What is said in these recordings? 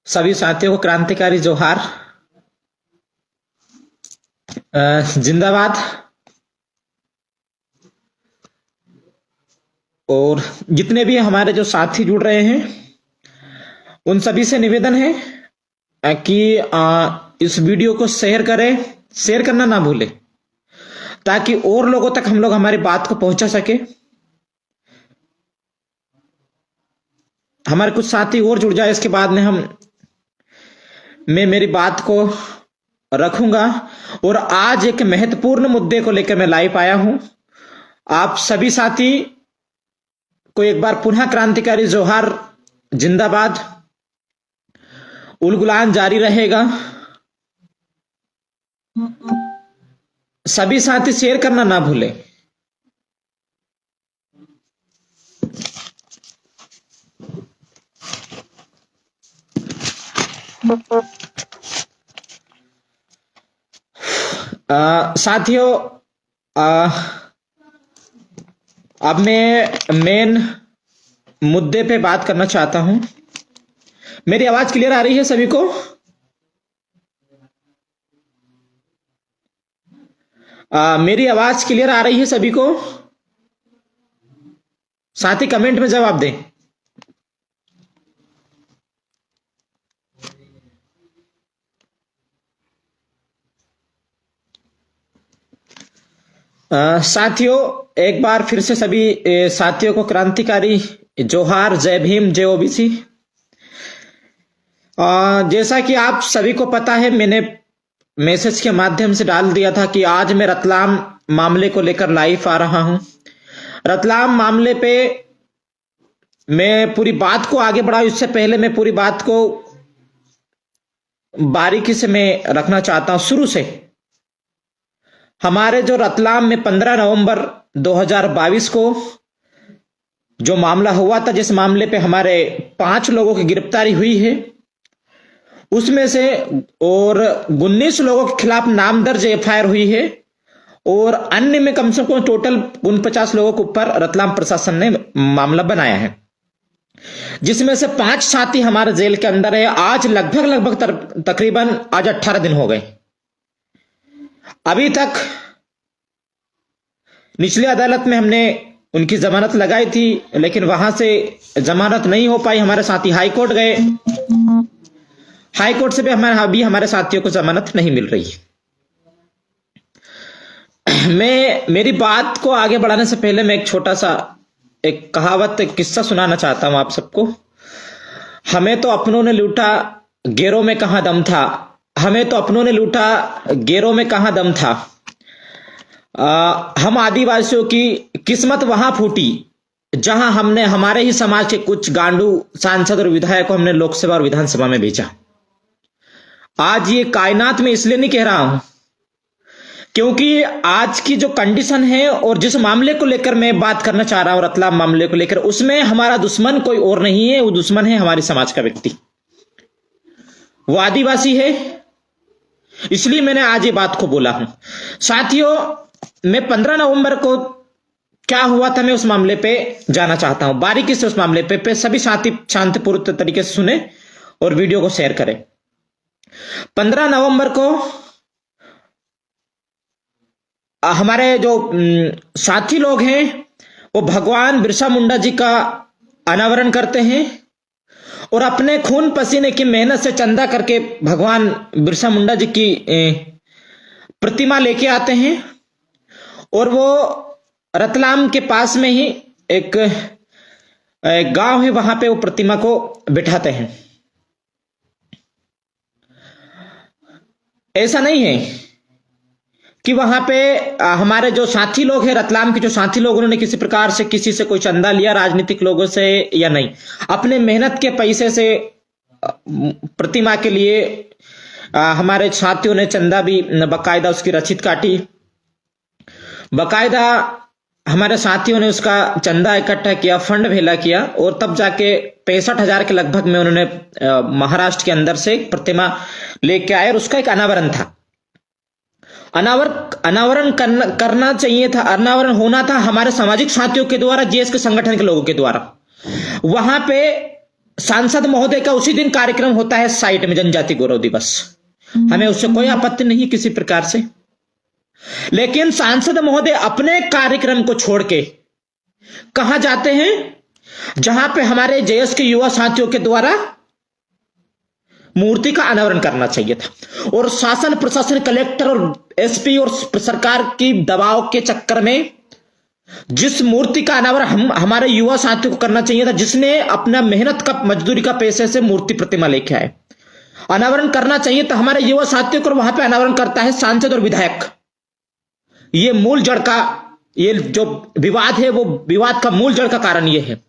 सभी साथियों को क्रांतिकारी जोहार। जिंदाबाद। और जितने भी हमारे जो साथी जुड़ रहे हैं उन सभी से निवेदन है कि इस वीडियो को शेयर करें, शेयर करना ना भूलें ताकि और लोगों तक हम लोग हमारी बात को पहुंचा सके। हमारे कुछ साथी और जुड़ जाए, इसके बाद में मैं मेरी बात को रखूंगा। और आज एक महत्वपूर्ण मुद्दे को लेकर मैं लाइव आया हूं। आप सभी साथी को एक बार पुनः क्रांतिकारी जोहार, जिंदाबाद। उलगुलान जारी रहेगा। सभी साथी शेयर करना ना भूलें। साथियों, अब मैं मेन मुद्दे पे बात करना चाहता हूं। मेरी आवाज क्लियर आ रही है सभी को? मेरी आवाज क्लियर आ रही है सभी को? साथी कमेंट में जवाब दें। साथियों, एक बार फिर से सभी साथियों को क्रांतिकारी जोहार, जय भीम, जय ओबीसी। जैसा कि आप सभी को पता है, मैंने मैसेज के माध्यम से डाल दिया था कि आज मैं रतलाम मामले को लेकर लाइव आ रहा हूं। रतलाम मामले पे मैं पूरी बात को आगे बढ़ाऊं, इससे पहले मैं पूरी बात को बारीकी से मैं रखना चाहता हूं। शुरू से हमारे जो रतलाम में 15 नवंबर 2022 को जो मामला हुआ था, जिस मामले पे हमारे 5 लोगों की गिरफ्तारी हुई है, उसमें से और 19 लोगों के खिलाफ नाम दर्ज एफआईआर हुई है और अन्य में कम से कम टोटल 49 लोगों के ऊपर रतलाम प्रशासन ने मामला बनाया है, जिसमें से 5 साथी हमारे जेल के अंदर है। आज लगभग तकरीबन आज 18 दिन हो गए। अभी तक निचली अदालत में हमने उनकी जमानत लगाई थी, लेकिन वहां से जमानत नहीं हो पाई। हमारे साथी हाई कोर्ट गए, हाई कोर्ट से भी हमारे साथियों को जमानत नहीं मिल रही। मैं मेरी बात को आगे बढ़ाने से पहले मैं एक छोटा सा एक कहावत, एक किस्सा सुनाना चाहता हूं आप सबको। हमें तो अपनों ने लूटा, गैरों में कहां दम था। हमें तो अपनों ने लूटा, गैरों में कहां दम था। हम आदिवासियों की किस्मत वहां फूटी जहां हमने हमारे ही समाज के कुछ गांडू सांसद और विधायक को हमने लोकसभा और विधानसभा में भेजा। आज ये कायनात में इसलिए नहीं कह रहा हूं क्योंकि आज की जो कंडीशन है और जिस मामले को लेकर मैं बात करना चाह रहा हूं, रतलाम मामले को लेकर, उसमें हमारा दुश्मन कोई और नहीं है। वो दुश्मन है हमारे समाज का व्यक्ति, वो आदिवासी है। इसलिए मैंने आज ये बात को बोला हूं। साथियों, मैं 15 नवंबर को क्या हुआ था, मैं उस मामले पे जाना चाहता हूं बारीकी से। उस मामले पे सभी साथी शांतिपूर्ण तरीके से सुने और वीडियो को शेयर करें। 15 नवंबर को हमारे जो साथी लोग हैं वो भगवान बिरसा मुंडा जी का अनावरण करते हैं और अपने खून पसीने की मेहनत से चंदा करके भगवान बिरसा मुंडा जी की प्रतिमा लेके आते हैं और वो रतलाम के पास में ही एक गांव है, वहां पे वो प्रतिमा को बिठाते हैं। ऐसा नहीं है कि वहां पे हमारे जो साथी लोग हैं, रतलाम के जो साथी लोग, उन्होंने किसी प्रकार से किसी से कोई चंदा लिया राजनीतिक लोगों से या नहीं। अपने मेहनत के पैसे से प्रतिमा के लिए हमारे साथियों ने चंदा भी बाकायदा उसकी रसीद काटी। बाकायदा हमारे साथियों ने उसका चंदा इकट्ठा किया, फंड भेला किया और तब जाके 65,000 के लगभग में उन्होंने महाराष्ट्र के अंदर से प्रतिमा लेके आए और उसका एक अनावरण था। अनावरण करना चाहिए था, अनावरण होना था हमारे सामाजिक साथियों के द्वारा, जीएस के संगठन के लोगों के द्वारा। वहां पे सांसद महोदय का उसी दिन कार्यक्रम होता है साइट में, जनजाति गौरव दिवस। हमें उससे कोई आपत्ति नहीं किसी प्रकार से, लेकिन सांसद महोदय अपने कार्यक्रम को छोड़ के कहां जाते हैं, जहां पे हमारे जेएस के युवा साथियों के द्वारा मूर्ति का अनावरण करना चाहिए था। और शासन प्रशासन, कलेक्टर और एसपी और सरकार की दबाव के चक्कर में जिस मूर्ति का अनावरण हमारे युवा साथियों को करना चाहिए था, जिसने अपना मेहनत का, मजदूरी का पैसे से मूर्ति प्रतिमा लेके आए, अनावरण करना चाहिए था हमारे युवा साथियों को, वहां पे अनावरण करता है सांसद और विधायक। ये मूल जड़ का, ये जो विवाद है वो विवाद का मूल जड़ का कारण ये है।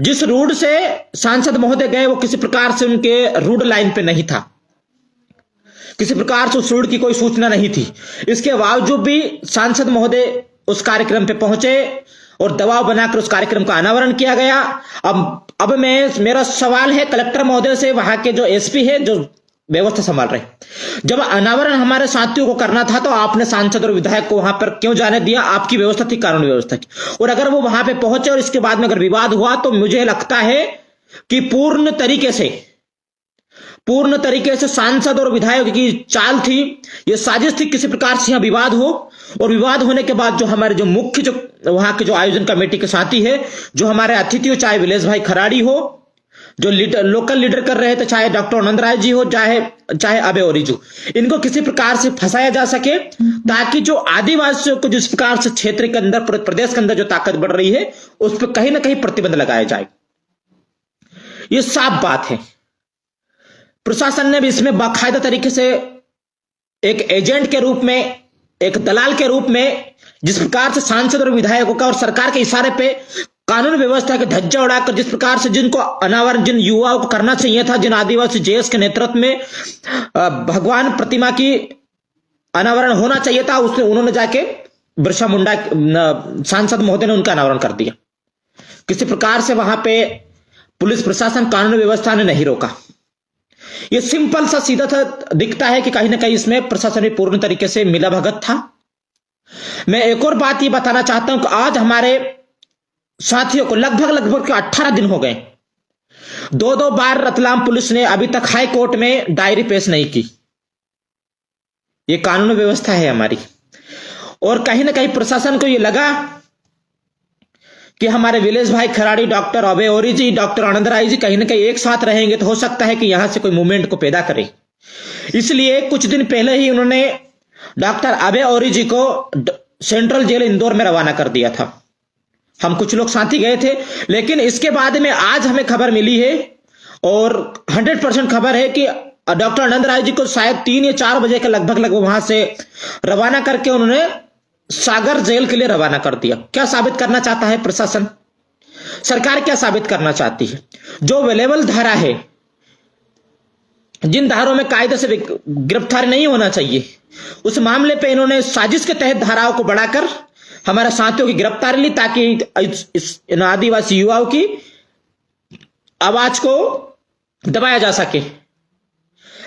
जिस रूट से सांसद महोदय गए वो किसी प्रकार से उनके रूट लाइन पे नहीं था, किसी प्रकार से उस रूट की कोई सूचना नहीं थी। इसके बावजूद भी सांसद महोदय उस कार्यक्रम पे पहुंचे और दबाव बनाकर उस कार्यक्रम का अनावरण किया गया। अब मेरा सवाल है कलेक्टर महोदय से, वहां के जो एसपी है, जो व्यवस्था संभाल रहे, जब अनावरण हमारे साथियों को करना था तो आपने सांसद और विधायक को वहां पर क्यों जाने दिया? आपकी व्यवस्था थी, कानूनी व्यवस्था की। और अगर वो वहां पे पहुंचे और इसके बाद में अगर विवाद हुआ तो मुझे लगता है कि पूर्ण तरीके से सांसद और विधायक की चाल थी, ये साजिश थी, किसी प्रकार से यहां विवाद हो। और विवाद होने के बाद जो हमारे जो मुख्य, जो वहां के जो आयोजन कमेटी के साथी है, जो हमारे अतिथि हो, चाहे विलेश भाई खराड़ी हो, जो लोकल लीडर कर रहे थे, चाहे डॉक्टर आनंद राय जी हो, चाहे अबे ओरिजू, इनको किसी प्रकार से फंसाया जा सके, ताकि जो आदिवासियों को जिस प्रकार से क्षेत्र के अंदर, प्रदेश के अंदर जो ताकत बढ़ रही है, उस पर कहीं ना कहीं प्रतिबंध लगाया जाए। ये साफ बात है। प्रशासन ने भी इसमें बाकायदा तरीके से एक एजेंट के रूप में, एक दलाल के रूप में, जिस प्रकार से सांसद और विधायकों का और सरकार के इशारे पे कानून व्यवस्था के धज्जा उड़ाकर जिस प्रकार से जिनको अनावरण, जिन युवाओं को करना चाहिए था, जिन आदिवासी जेएस के नेतृत्व में भगवान प्रतिमा की अनावरण होना चाहिए था, उसने उन्होंने जाके बिरसा मुंडा सांसद महोदय ने उनका अनावरण कर दिया। किसी प्रकार से वहां पे पुलिस प्रशासन, कानून व्यवस्था ने नहीं रोका। ये सिंपल सा सीधा सा दिखता है कि कहीं ना कहीं इसमें प्रशासन भी पूर्ण तरीके से मिला भगत था। मैं एक और बात ये बताना चाहता हूं कि आज हमारे साथियों को लगभग 18 दिन हो गए, 2 बार रतलाम पुलिस ने अभी तक हाई कोर्ट में डायरी पेश नहीं की। ये कानून व्यवस्था है हमारी। और कहीं ना कहीं प्रशासन को ये लगा कि हमारे विलेश भाई खराड़ी, डॉक्टर अबे ओरी जी, डॉक्टर आनंद राय जी कहीं ना कहीं एक साथ रहेंगे तो हो सकता है कि यहां से कोई मूवमेंट को पैदा करे। इसलिए कुछ दिन पहले ही उन्होंने डॉक्टर अबे ओरी जी को सेंट्रल जेल इंदौर में रवाना कर दिया था। हम कुछ लोग साथी गए थे, लेकिन इसके बाद में आज हमें खबर मिली है और 100% खबर है कि डॉक्टर आनंद राय जी को शायद 3 या 4 बजे के लगभग वहां से रवाना करके उन्होंने सागर जेल के लिए रवाना कर दिया। क्या साबित करना चाहता है प्रशासन? सरकार क्या साबित करना चाहती है? जो अवेलेबल धारा है, जिन धाराओं में कायदे से गिरफ्तार नहीं होना चाहिए, उस मामले पे इन्होंने साजिश के तहत धाराओं को बढ़ाकर हमारे साथियों की गिरफ्तारी ली, ताकि इस आदिवासी युवाओं की आवाज को दबाया जा सके।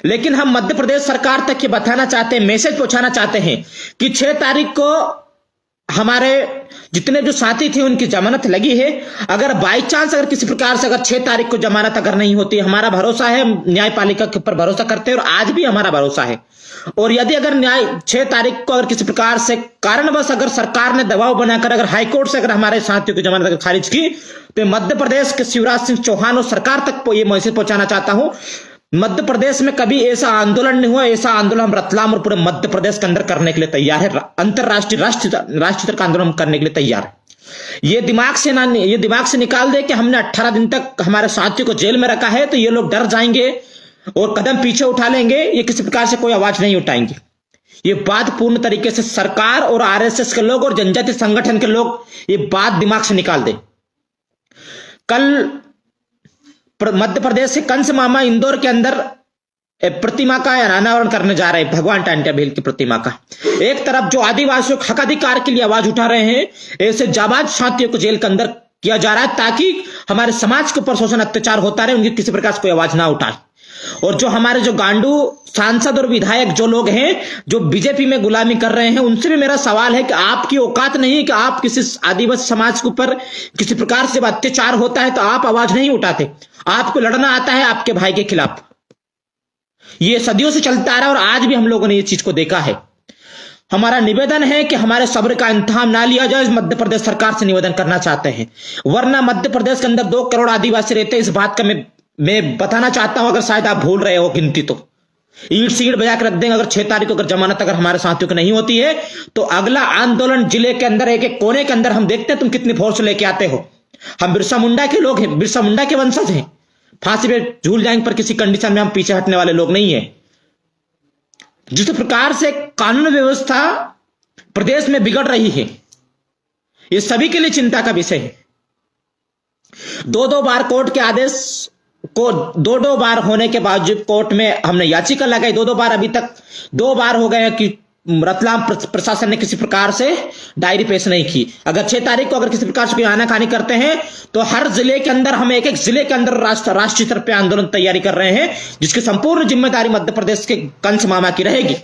लेकिन हम मध्य प्रदेश सरकार तक ये बताना चाहते हैं, मैसेज पहुंचाना चाहते हैं कि 6 तारीख को हमारे जितने जो साथी थे उनकी जमानत लगी है। अगर बाई चांस अगर किसी प्रकार से अगर 6 तारीख को जमानत अगर नहीं होती, हमारा भरोसा है, न्यायपालिका के ऊपर भरोसा करते हैं और आज भी हमारा भरोसा है। और यदि अगर 6 तारीख को अगर किसी प्रकार से कारणवश अगर सरकार ने दबाव बनाकर अगर हाईकोर्ट से अगर हमारे साथियों की जमानत अगर खारिज की, तो मध्य प्रदेश के शिवराज सिंह चौहान और सरकार तक ये मैसेज पहुंचाना चाहता हूं, मध्य प्रदेश में कभी ऐसा आंदोलन नहीं हुआ। ऐसा आंदोलन हम रतलाम और पूरे मध्य प्रदेश के अंदर करने के लिए तैयार है। अंतरराष्ट्रीय राष्ट्रीय का आंदोलन करने के लिए तैयार है। ये दिमाग से निकाल दे कि हमने 18 दिन तक हमारे साथियों को जेल में रखा है तो ये लोग डर जाएंगे और कदम पीछे उठा लेंगे, ये किसी प्रकार से कोई आवाज नहीं उठाएंगे। ये बात पूर्ण तरीके से सरकार और आरएसएस के लोग और जनजातीय संगठन के लोग ये बात दिमाग से निकाल दे। कल मध्य प्रदेश से कंस मामा इंदौर के अंदर प्रतिमा का अनावरण करने जा रहे हैं, भगवान टांटिया भील की प्रतिमा का। एक तरफ जो आदिवासियों के हक अधिकार के लिए आवाज उठा रहे हैं, ऐसे जाबाज साथियों को जेल के अंदर किया जा रहा है ताकि हमारे समाज के ऊपर शोषण अत्याचार होता रहे, उनकी किसी प्रकार से कोई आवाज ना उठाए। और जो हमारे जो गांडू सांसद और विधायक जो लोग हैं जो बीजेपी में गुलामी कर रहे हैं, उनसे भी मेरा सवाल है कि आपकी औकात नहीं है कि आप किसी आदिवासी समाज के ऊपर किसी प्रकार से जब अत्याचार होता है तो आप आवाज नहीं उठाते। आपको लड़ना आता है आपके भाई के खिलाफ। ये सदियों से चलता आ रहा है और आज भी हम लोगों ने ये चीज को देखा है। हमारा निवेदन है कि हमारे सब्र का इंतजाम ना लिया जाए, मध्य प्रदेश सरकार से निवेदन करना चाहते हैं। वरना मध्य प्रदेश के अंदर 2 करोड़ आदिवासी रहते हैं, इस बात का मैं बताना चाहता हूं, अगर शायद आप भूल रहे हो गिनती तो ईंट सीट बजा के रख देंगे। अगर 6 तारीख को अगर जमानत अगर हमारे साथियों की नहीं होती है तो अगला आंदोलन जिले के अंदर एक एक कोने के अंदर हम देखते हैं तुम कितनी फोर्स लेके आते हो। हम बिरसा मुंडा के लोग हैं, बिरसा मुंडा के वंशज हैं। फांसी पे झूल जाएंगे पर किसी कंडीशन में हम पीछे हटने वाले लोग नहीं है। जिस प्रकार से कानून व्यवस्था प्रदेश में बिगड़ रही है, ये सभी के लिए चिंता का विषय है। 2-2 बार कोर्ट के आदेश को 2-2 बार होने के बावजूद कोर्ट में हमने याचिका लगाई, 2-2 बार, अभी तक 2 बार हो गए कि रतलाम प्रशासन ने किसी प्रकार से डायरी पेश नहीं की। अगर 6 तारीख को अगर किसी प्रकार से कोई आनाकानी करते हैं तो हर जिले के अंदर हम एक जिले के अंदर राष्ट्रीय स्तर पर आंदोलन तैयारी कर रहे हैं, जिसकी संपूर्ण जिम्मेदारी मध्य प्रदेश के कंस मामा की रहेगी।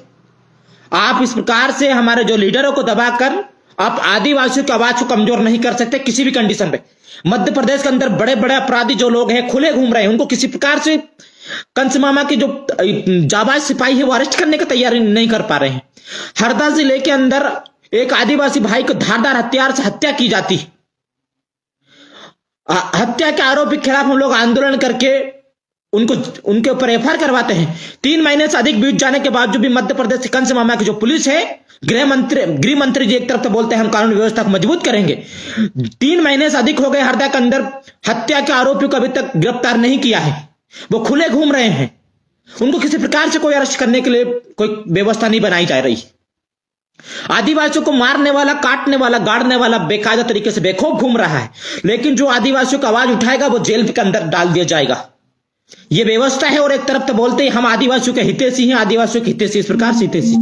आप इस प्रकार से हमारे जो लीडरों को दबाकर आप आदिवासियों की आवाज को कमजोर नहीं कर सकते किसी भी कंडीशन पे। मध्य प्रदेश के अंदर बड़े बड़े अपराधी जो लोग हैं खुले घूम रहे हैं, उनको किसी प्रकार से कंस मामा के जो जाबाज सिपाही है वो अरेस्ट करने की तैयारी नहीं कर पा रहे हैं। हरदा जिले के अंदर एक आदिवासी भाई को धारदार हथियार से हत्या की जाती है। हत्या के आरोपी के खिलाफ हम लोग आंदोलन करके उनके ऊपर एफआईआर करवाते हैं। 3 महीने से अधिक बीत जाने के बावजूद भी मध्य प्रदेश के कंस मामा की जो पुलिस है, गृह मंत्री जी एक तरफ तो बोलते हैं हम कानून व्यवस्था को मजबूत करेंगे, 3 महीने से अधिक हो गए हरदा के अंदर हत्या के आरोपियों को अभी तक गिरफ्तार नहीं किया है। वो खुले घूम रहे हैं, उनको किसी प्रकार से कोई अरेस्ट करने के लिए कोई व्यवस्था नहीं बनाई जा रही। आदिवासियों को मारने वाला, काटने वाला, गाड़ने वाला बेकायदा तरीके से बेखौफ घूम रहा है, लेकिन जो आदिवासियों का आवाज उठाएगा वो जेल के अंदर डाल दिया जाएगा। ये व्यवस्था है। और एक तरफ तो बोलते हैं हम आदिवासियों के हितैषी हैं, आदिवासियों के हितैषी, इस प्रकार से हितैषी,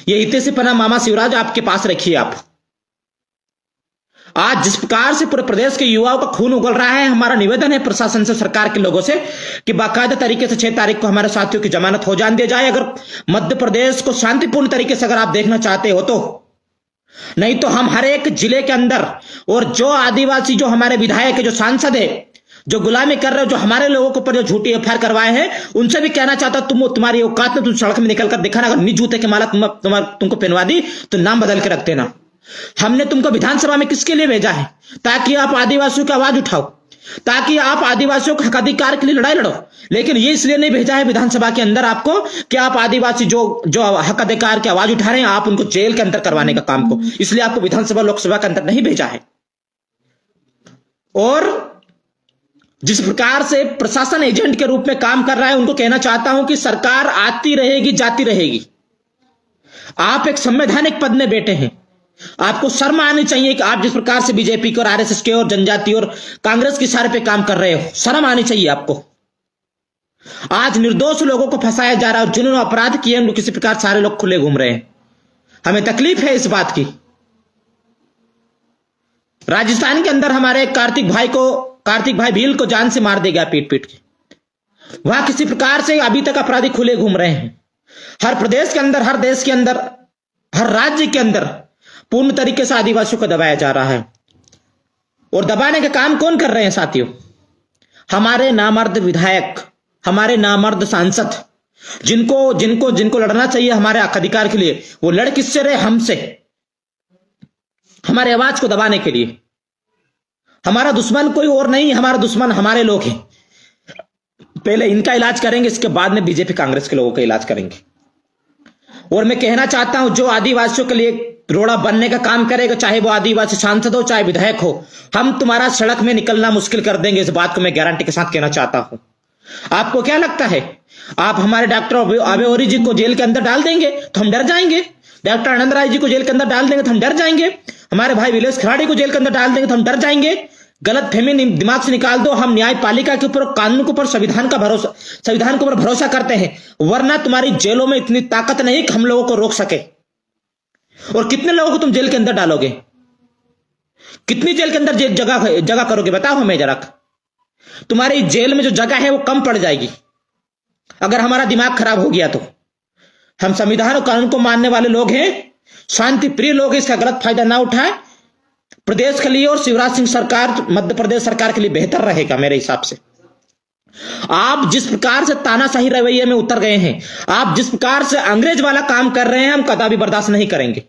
ये हितैषी पना मामा शिवराज आपके पास रखिए। आप आज जिस प्रकार से पूरे प्रदेश के युवाओं का खून उगल रहा है, हमारा निवेदन है प्रशासन से, सरकार के लोगों से कि बाकायदा तरीके से 6 तारीख को हमारे साथियों की जमानत हो जाने दी जाए। अगर मध्य प्रदेश को शांतिपूर्ण तरीके से अगर आप देखना चाहते हो तो, नहीं तो हम हर एक जिले के अंदर, और जो आदिवासी जो हमारे विधायक है, जो सांसद है, जो गुलामी कर रहे हो, जो हमारे लोगों के ऊपर जो झूठी एफआईआर करवाए हैं, उनसे भी कहना चाहता तुम्हारी औकात में तुम सड़क में निकलकर दिखाना। अगर नहीं जूते के माला तुमको पहनवा दी तो नाम बदल के रख देना। हमने तुमको विधानसभा में किसके लिए भेजा है? ताकि आप आदिवासियों की आवाज उठाओ, ताकि आप आदिवासियों के हकाधिकार के लिए लड़ाई लड़ो। लेकिन ये इसलिए नहीं भेजा है विधानसभा के अंदर आपको कि आप आदिवासी जो हक अधिकार की आवाज उठा रहे हैं, आप उनको जेल के अंदर करवाने का काम को, इसलिए आपको विधानसभा लोकसभा के अंदर नहीं भेजा है। और जिस प्रकार से प्रशासन एजेंट के रूप में काम कर रहा है, उनको कहना चाहता हूं कि सरकार आती रहेगी, जाती रहेगी। आप एक संवैधानिक पद में बैठे हैं, आपको शर्म आनी चाहिए कि आप जिस प्रकार से बीजेपी के और आरएसएस के और जनजाति और कांग्रेस के इशारे पे काम कर रहे हो, शर्म आनी चाहिए आपको। आज निर्दोष लोगों को फंसाया जा रहा है और जिन्होंने अपराध किए उनको किसी प्रकार सारे लोग खुले घूम रहे हैं। हमें तकलीफ है इस बात की। राजस्थान के अंदर हमारे कार्तिक भाई भील को जान से मार दिया गया पीट पीट के। वहां किसी प्रकार से अभी तक अपराधी खुले घूम रहे हैं। हर प्रदेश के अंदर, हर देश के अंदर, हर राज्य के अंदर पूर्ण तरीके से आदिवासियों को दबाया जा रहा है। और दबाने का काम कौन कर रहे हैं साथियों? हमारे नामर्द विधायक, हमारे नामर्द सांसद, जिनको लड़ना चाहिए हमारे हक अधिकार के लिए, वो लड़ किससे रहे? हमसे, हमारे आवाज को दबाने के लिए। हमारा दुश्मन कोई और नहीं, हमारा दुश्मन हमारे लोग हैं। पहले इनका इलाज करेंगे, इसके बाद में बीजेपी कांग्रेस के लोगों का इलाज करेंगे। और मैं कहना चाहता हूं, जो आदिवासियों के लिए रोड़ा बनने का काम करेगा, चाहे वो आदिवासी सांसद हो, चाहे विधायक हो, हम तुम्हारा सड़क में निकलना मुश्किल कर देंगे। इस बात को मैं गारंटी के साथ कहना चाहता हूं। आपको क्या लगता है, आप हमारे डॉक्टर अबेओरी जी को जेल के अंदर डाल देंगे तो हम डर जाएंगे? डॉक्टर आनंद राय जी को जेल के अंदर डाल देंगे तो हम डर जाएंगे? हमारे भाई विलेश खराड़ी को जेल के अंदर डाल देंगे तो हम डर जाएंगे? गलत फहमी दिमाग से निकाल दो। हम न्यायपालिका के ऊपर, कानून के ऊपर, संविधान के ऊपर भरोसा करते हैं। वरना तुम्हारी जेलों में इतनी ताकत नहीं कि हम लोगों को रोक सके। और कितने लोगों को तुम जेल के अंदर डालोगे? कितनी जेल के अंदर जगह करोगे? बताओ हमें जरा। तुम्हारी जेल में जो जगह है वो कम पड़ जाएगी। अगर हमारा दिमाग खराब हो गया तो हम संविधान और कानून को मानने वाले लोग हैं, शांति प्रिय लोग हैं, इसका गलत फायदा ना उठाए। प्रदेश के लिए और शिवराज सिंह सरकार, मध्य प्रदेश सरकार के लिए बेहतर रहेगा मेरे हिसाब से। आप जिस प्रकार से तानाशाही रवैये में उतर गए हैं, आप जिस प्रकार से अंग्रेज वाला काम कर रहे हैं, हम कदापि बर्दाश्त नहीं करेंगे।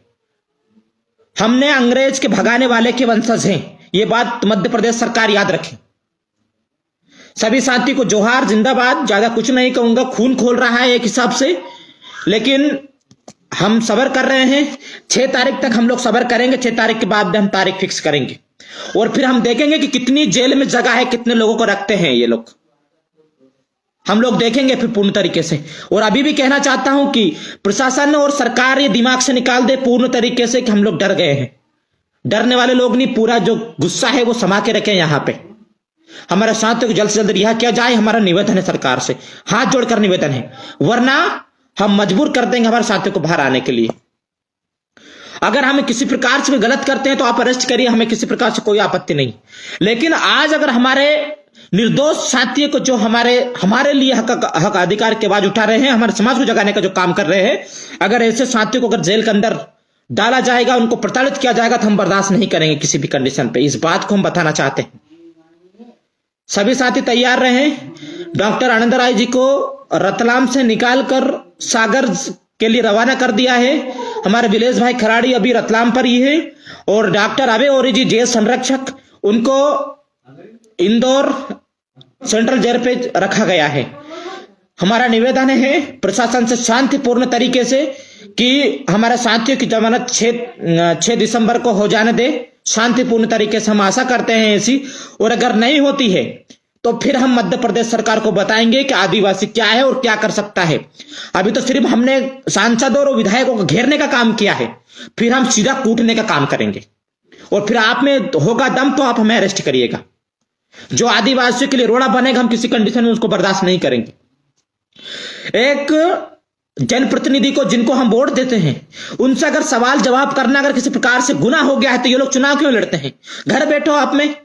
हमने अंग्रेज के भगाने वाले के वंशज हैं, यह बात मध्य प्रदेश सरकार याद रखे। सभी साथी को जोहार, जिंदाबाद। ज्यादा कुछ नहीं कहूंगा, खून खोल रहा है एक हिसाब से, लेकिन हम सब्र कर रहे हैं। 6 तारीख तक हम लोग सब्र करेंगे। 6 तारीख के बाद हम तारीख फिक्स करेंगे और फिर हम देखेंगे कि कितनी जेल में जगह है, कितने लोगों को रखते हैं ये लोग, हम लोग देखेंगे फिर पूर्ण तरीके से। और अभी भी कहना चाहता हूं कि प्रशासन और सरकार ये दिमाग से निकाल दे पूर्ण तरीके से कि हम लोग डर गए हैं। डरने वाले लोग नहीं, पूरा जो गुस्सा है वो समा के रखें यहां पे। हमारे साथियों को जल्द से जल्द रिहा किया जाए, हमारा निवेदन है सरकार से, हाथ जोड़कर निवेदन है, वरना हम मजबूर कर देंगे हमारे साथियों को बाहर आने के लिए। अगर हमें किसी प्रकार से गलत करते हैं तो आप अरेस्ट करिए, हमें किसी प्रकार से कोई आपत्ति नहीं। लेकिन आज अगर हमारे निर्दोष साथियों को, जो हमारे लिए हक अधिकार की आवाज उठा रहे हैं, हमारे समाज को जगाने का जो काम कर रहे हैं, अगर ऐसे साथियों को अगर जेल के अंदर डाला जाएगा, उनको प्रताड़ित किया जाएगा, तो हम बर्दाश्त नहीं करेंगे किसी भी कंडीशन पे। इस बात को हम बताना चाहते हैं। सभी साथी तैयार रहें। डॉक्टर आनंद राय जी को रतलाम से निकालकर सागर के लिए रवाना कर दिया है। हमारे विलेश भाई खराड़ी अभी रतलाम पर ही है, और डॉक्टर अभय ओरी जी जेल संरक्षक, उनको इंदौर सेंट्रल जेल पे रखा गया है। हमारा निवेदन है प्रशासन से शांतिपूर्ण तरीके से कि हमारे साथियों की जमानत 6 दिसंबर को हो जाने दे, शांतिपूर्ण तरीके से। हम आशा करते हैं ऐसी, और अगर नहीं होती है तो फिर हम मध्य प्रदेश सरकार को बताएंगे कि आदिवासी क्या है और क्या कर सकता है। अभी तो सिर्फ हमने सांसदों और विधायकों को घेरने का काम किया है, फिर हम सीधा कूटने का काम करेंगे। और फिर आप में होगा दम तो आप हमें अरेस्ट करिएगा। जो आदिवासियों के लिए रोड़ा बनेगा, हम किसी कंडीशन में उसको बर्दाश्त नहीं करेंगे। एक जनप्रतिनिधि को, जिनको हम वोट देते हैं, उनसे अगर सवाल जवाब करना अगर किसी प्रकार से गुनाह हो गया है तो ये लोग चुनाव क्यों लड़ते हैं? घर बैठो आप में।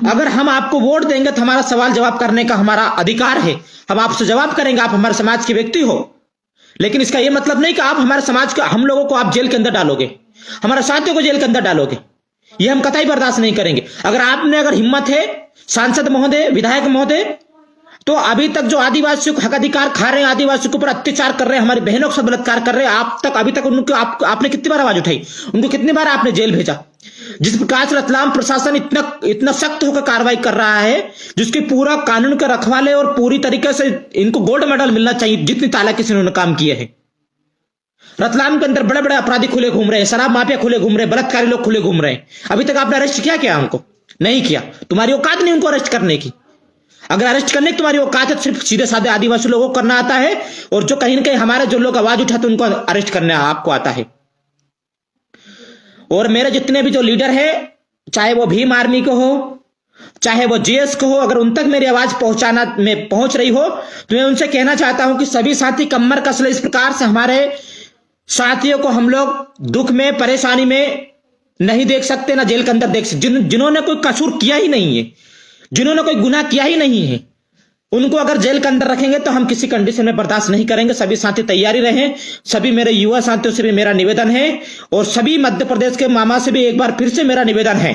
अगर हम आपको वोट देंगे तो हमारा सवाल जवाब करने का हमारा अधिकार है, हम आपसे जवाब करेंगे, आप हमारे समाज के व्यक्ति हो। लेकिन इसका यह मतलब नहीं कि आप हमारे समाज के हम लोगों को आप जेल के अंदर डालोगे, हमारे साथियों को जेल के अंदर डालोगे। यह हम कतई बर्दाश्त नहीं करेंगे। अगर हिम्मत है सांसद महोदय, विधायक महोदय, तो अभी तक जो आदिवासियों को हक अधिकार खा रहे हैं, आदिवासियों के ऊपर अत्याचार कर रहे हैं, हमारी बहनों के साथ बलात्कार कर रहे हैं, अभी तक उनको आपने कितनी बार आवाज उठाई? उनको कितनी बार आपने जेल भेजा? जिस प्रकार से रतलाम प्रशासन इतना सख्त होकर कार्रवाई कर रहा है, जिसके पूरा कानून के रखवाले और पूरी तरीके से इनको गोल्ड मेडल मिलना चाहिए, जितनी तालाकी से उन्होंने काम किए हैं। रतलाम के अंदर बड़े बड़े अपराधी खुले घूम रहे हैं, शराब माफिया खुले घूम रहे हैं, बलात्कारी लोग खुले घूम रहे हैं। अभी तक आपने अरेस्ट किया क्या? हमको नहीं किया। तुम्हारी औकात नहीं उनको अरेस्ट करने की। अगर अरेस्ट करने की तुम्हारी औकात है, सिर्फ सीधे साधे आदिवासी लोगों को करना आता है, और जो कहीं ना कहीं हमारे जो लोग आवाज उठाते उनको अरेस्ट करना आपको आता है। और मेरे जितने भी जो लीडर है, चाहे वो भीम आर्मी को हो, चाहे वो जीएस को हो, अगर उन तक मेरी आवाज पहुंच रही हो तो मैं उनसे कहना चाहता हूं कि सभी साथी कमर कस ले। इस प्रकार से हमारे साथियों को हम लोग दुख में, परेशानी में नहीं देख सकते, ना जेल के अंदर देख सकते। जिन्होंने कोई कसूर किया ही नहीं है, जिन्होंने कोई गुनाह किया ही नहीं है, उनको अगर जेल के अंदर रखेंगे तो हम किसी कंडीशन में बर्दाश्त नहीं करेंगे। सभी साथी तैयारी रहें। सभी मेरे युवा साथियों से भी मेरा निवेदन है, और सभी मध्य प्रदेश के मामा से भी एक बार फिर से मेरा निवेदन है।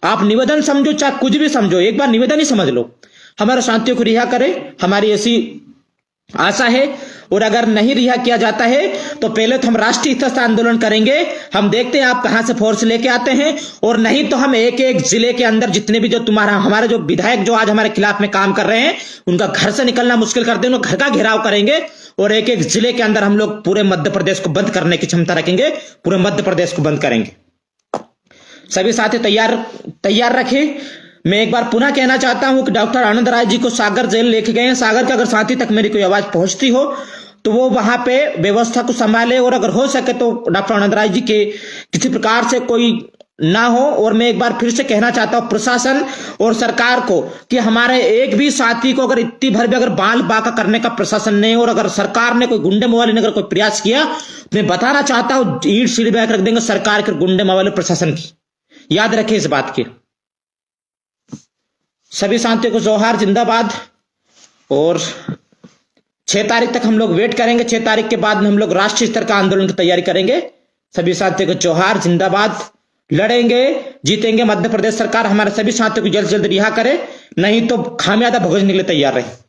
आप निवेदन समझो चाहे कुछ भी समझो, एक बार निवेदन ही समझ लो। हमारे साथियों को रिहा करें, हमारी ऐसी आशा है। और अगर नहीं रिहा किया जाता है तो पहले तो हम राष्ट्रीय स्तर से आंदोलन करेंगे। हम देखते हैं आप कहां से फोर्स लेके आते हैं, और नहीं तो हम एक एक जिले के अंदर जितने भी जो हमारे जो विधायक जो आज हमारे खिलाफ में काम कर रहे हैं, उनका घर से निकलना मुश्किल कर देंगे, घर का घेराव करेंगे, और एक एक जिले के अंदर हम लोग पूरे मध्य प्रदेश को बंद करने की क्षमता रखेंगे, पूरे मध्य प्रदेश को बंद करेंगे। सभी साथी तैयार रखें। मैं एक बार पुनः कहना चाहता हूं कि डॉक्टर आनंद राय जी को सागर जेल लेके गए हैं। सागर के अगर साथी तक मेरी कोई आवाज पहुंचती हो तो वो वहां पे व्यवस्था को संभाले, और अगर हो सके तो डॉक्टर आनंद राय जी के किसी प्रकार से कोई ना हो। और मैं एक बार फिर से कहना चाहता हूं प्रशासन और सरकार को कि हमारे एक भी साथी को अगर इतनी भर भी अगर बाल बाका करने का प्रशासन ने, और अगर सरकार ने कोई गुंडे मवाली ने अगर कोई प्रयास किया, मैं बताना चाहता हूं ईंट सीढ़ी बैक रख देंगे सरकार के गुंडे मवाली प्रशासन की। याद रखें इस बात की। सभी साथियों को जोहार, जिंदाबाद। और 6 तारीख तक हम लोग वेट करेंगे। 6 तारीख के बाद में हम लोग राष्ट्रीय स्तर का आंदोलन की तैयारी करेंगे। सभी साथियों को जोहार, जिंदाबाद। लड़ेंगे, जीतेंगे। मध्य प्रदेश सरकार हमारे सभी साथियों को जल्द से जल्द रिहा करे, नहीं तो खामियाजा भुगतने के लिए तैयार रहे।